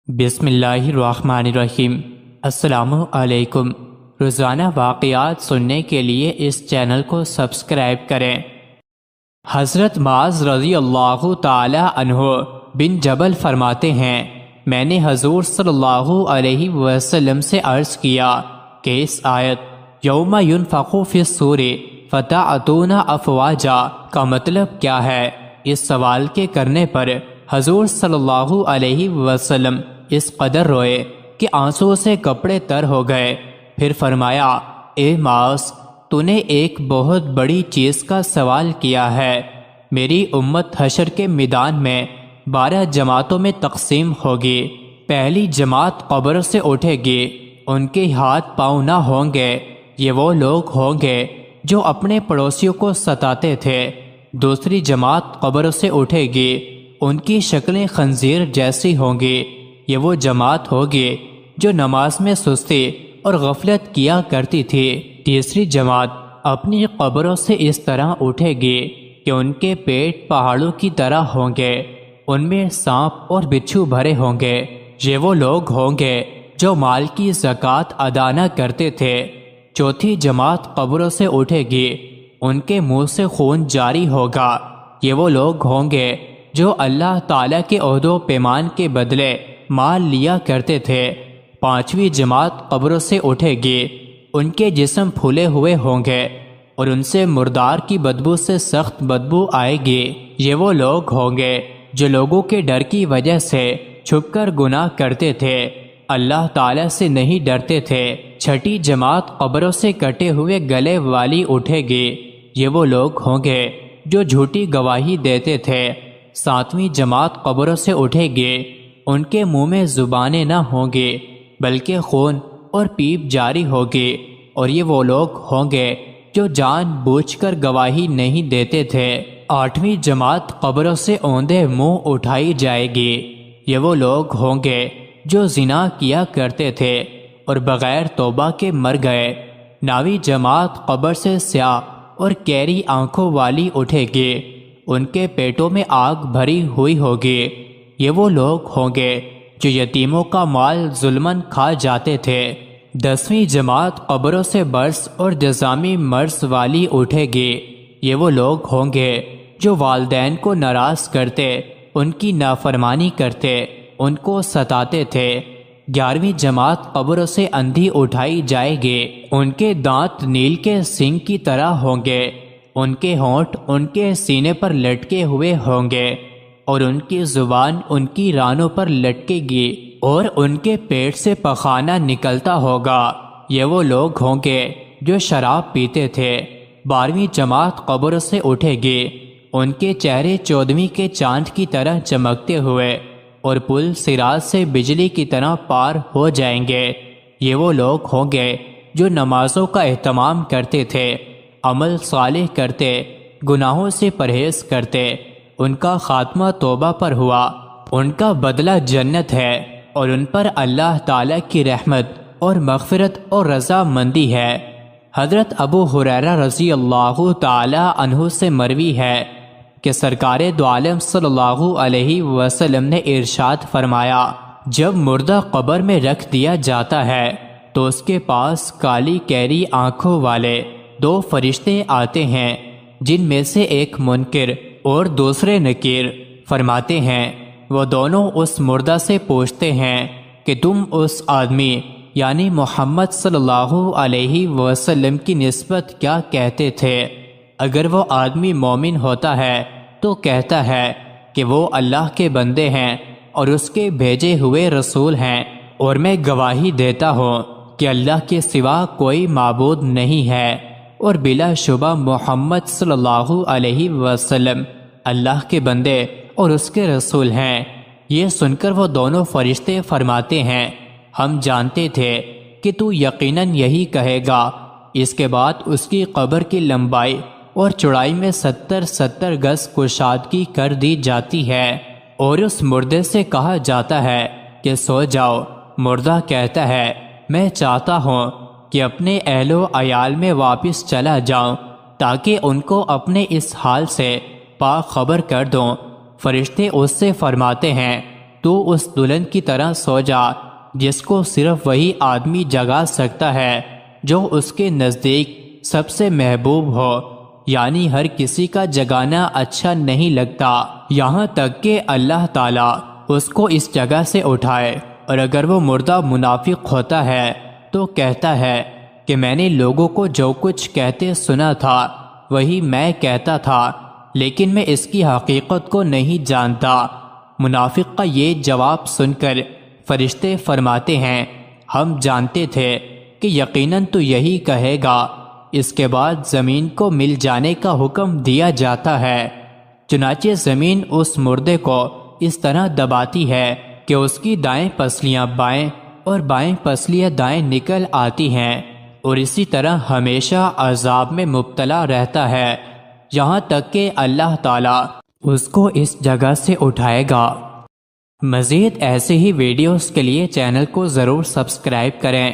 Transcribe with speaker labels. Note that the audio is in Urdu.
Speaker 1: بسم اللہ الرحمن الرحیم۔ السلام علیکم۔ روزانہ واقعات سننے کے لیے اس چینل کو سبسکرائب کریں۔ حضرت معاذ رضی اللہ تعالی عنہ بن جبل فرماتے ہیں، میں نے حضور صلی اللہ علیہ وسلم سے عرض کیا کہ اس آیت یوم ینفخ فی الصور فتأتون افواجا کا مطلب کیا ہے؟ اس سوال کے کرنے پر حضور صلی اللہ علیہ وسلم اس قدر روئے کہ آنسو سے کپڑے تر ہو گئے۔ پھر فرمایا، اے معاذ، تو نے ایک بہت بڑی چیز کا سوال کیا ہے۔ میری امت حشر کے میدان میں 12 جماعتوں میں تقسیم ہوگی۔ پہلی جماعت قبر سے اٹھے گی، ان کے ہاتھ پاؤں نہ ہوں گے۔ یہ وہ لوگ ہوں گے جو اپنے پڑوسیوں کو ستاتے تھے۔ دوسری جماعت قبر سے اٹھے گی، ان کی شکلیں خنزیر جیسی ہوں گی۔ یہ وہ جماعت ہوگی جو نماز میں سستی اور غفلت کیا کرتی تھی۔ تیسری جماعت اپنی قبروں سے اس طرح اٹھے گی کہ ان کے پیٹ پہاڑوں کی طرح ہوں گے، ان میں سانپ اور بچھو بھرے ہوں گے۔ یہ وہ لوگ ہوں گے جو مال کی زکوٰۃ ادا نہ کرتے تھے۔ چوتھی جماعت قبروں سے اٹھے گی، ان کے منہ سے خون جاری ہوگا۔ یہ وہ لوگ ہوں گے جو اللہ تعالیٰ کے عہد و پیمان کے بدلے مال لیا کرتے تھے۔ پانچویں جماعت قبروں سے اٹھے گی، ان کے جسم پھولے ہوئے ہوں گے اور ان سے مردار کی بدبو سے سخت بدبو آئے گی۔ یہ وہ لوگ ہوں گے جو لوگوں کے ڈر کی وجہ سے چھپ کر گناہ کرتے تھے، اللہ تعالیٰ سے نہیں ڈرتے تھے۔ چھٹی جماعت قبروں سے کٹے ہوئے گلے والی اٹھے گی، یہ وہ لوگ ہوں گے جو جھوٹی گواہی دیتے تھے۔ ساتویں جماعت قبروں سے اٹھے گی، ان کے منہ میں زبانیں نہ ہوں گی بلکہ خون اور پیپ جاری ہوگی، اور یہ وہ لوگ ہوں گے جو جان بوجھ کر گواہی نہیں دیتے تھے۔ آٹھویں جماعت قبروں سے اوندے منہ اٹھائی جائے گی، یہ وہ لوگ ہوں گے جو زنا کیا کرتے تھے اور بغیر توبہ کے مر گئے۔ نویں جماعت قبر سے سیاہ اور کیری آنکھوں والی اٹھے گی، ان کے پیٹوں میں آگ بھری ہوئی ہوگی۔ یہ وہ لوگ ہوں گے جو یتیموں کا مال ظلماً کھا جاتے تھے۔ 10ویں جماعت قبروں سے برس اور جزامی مرض والی اٹھے گی، یہ وہ لوگ ہوں گے جو والدین کو ناراض کرتے، ان کی نافرمانی کرتے، ان کو ستاتے تھے۔ 11ویں جماعت قبروں سے اندھی اٹھائی جائے گی، ان کے دانت نیل کے سنگ کی طرح ہوں گے، ان کے ہونٹ ان کے سینے پر لٹکے ہوئے ہوں گے، اور ان کی زبان ان کی رانوں پر لٹکے گی، اور ان کے پیٹ سے پخانہ نکلتا ہوگا۔ یہ وہ لوگ ہوں گے جو شراب پیتے تھے۔ 12ویں جماعت قبر سے اٹھے گی، ان کے چہرے 14ویں کے چاند کی طرح چمکتے ہوئے اور پل صراط سے بجلی کی طرح پار ہو جائیں گے۔ یہ وہ لوگ ہوں گے جو نمازوں کا اہتمام کرتے تھے، عمل صالح کرتے، گناہوں سے پرہیز کرتے۔ ان کا خاتمہ توبہ پر ہوا، ان کا بدلہ جنت ہے، اور ان پر اللہ تعالیٰ کی رحمت اور مغفرت اور رضا مندی ہے۔ حضرت ابو ہریرہ رضی اللہ تعالی عنہ سے مروی ہے کہ سرکار دو عالم صلی اللہ علیہ وسلم نے ارشاد فرمایا، جب مردہ قبر میں رکھ دیا جاتا ہے تو اس کے پاس کالی کیری آنکھوں والے 2 فرشتے آتے ہیں، جن میں سے ایک منکر اور دوسرے نکیر۔ فرماتے ہیں، وہ دونوں اس مردہ سے پوچھتے ہیں کہ تم اس آدمی یعنی محمد صلی اللہ علیہ وسلم کی نسبت کیا کہتے تھے؟ اگر وہ آدمی مومن ہوتا ہے تو کہتا ہے کہ وہ اللہ کے بندے ہیں اور اس کے بھیجے ہوئے رسول ہیں، اور میں گواہی دیتا ہوں کہ اللہ کے سوا کوئی معبود نہیں ہے، اور بلا شبہ محمد صلی اللہ علیہ وسلم اللہ کے بندے اور اس کے رسول ہیں۔ یہ سن کر وہ دونوں فرشتے فرماتے ہیں، ہم جانتے تھے کہ تو یقیناً یہی کہے گا۔ اس کے بعد اس کی قبر کی لمبائی اور چوڑائی میں 70 گز کشادگی کر دی جاتی ہے، اور اس مردے سے کہا جاتا ہے کہ سو جاؤ۔ مردہ کہتا ہے، میں چاہتا ہوں کہ اپنے اہل و عیال میں واپس چلا جاؤں تاکہ ان کو اپنے اس حال سے خبر کر دوں۔ فرشتے اس سے فرماتے ہیں، تو اس دلہن کی طرح سو جا جس کو صرف وہی آدمی جگا سکتا ہے جو اس کے نزدیک سب سے محبوب ہو، یعنی ہر کسی کا جگانا اچھا نہیں لگتا، یہاں تک کہ اللہ تعالیٰ اس کو اس جگہ سے اٹھائے۔ اور اگر وہ مردہ منافق ہوتا ہے تو کہتا ہے کہ میں نے لوگوں کو جو کچھ کہتے سنا تھا وہی میں کہتا تھا، لیکن میں اس کی حقیقت کو نہیں جانتا۔ منافق کا یہ جواب سن کر فرشتے فرماتے ہیں ہم جانتے تھے کہ یقیناً تو یہی کہے گا۔ اس کے بعد زمین کو مل جانے کا حکم دیا جاتا ہے، چنانچہ زمین اس مردے کو اس طرح دباتی ہے کہ اس کی دائیں پسلیاں بائیں اور بائیں پسلیاں دائیں نکل آتی ہیں، اور اسی طرح ہمیشہ عذاب میں مبتلا رہتا ہے، یہاں تک کہ اللہ تعالیٰ اس کو اس جگہ سے اٹھائے گا۔ مزید ایسے ہی ویڈیوز کے لیے چینل کو ضرور سبسکرائب کریں۔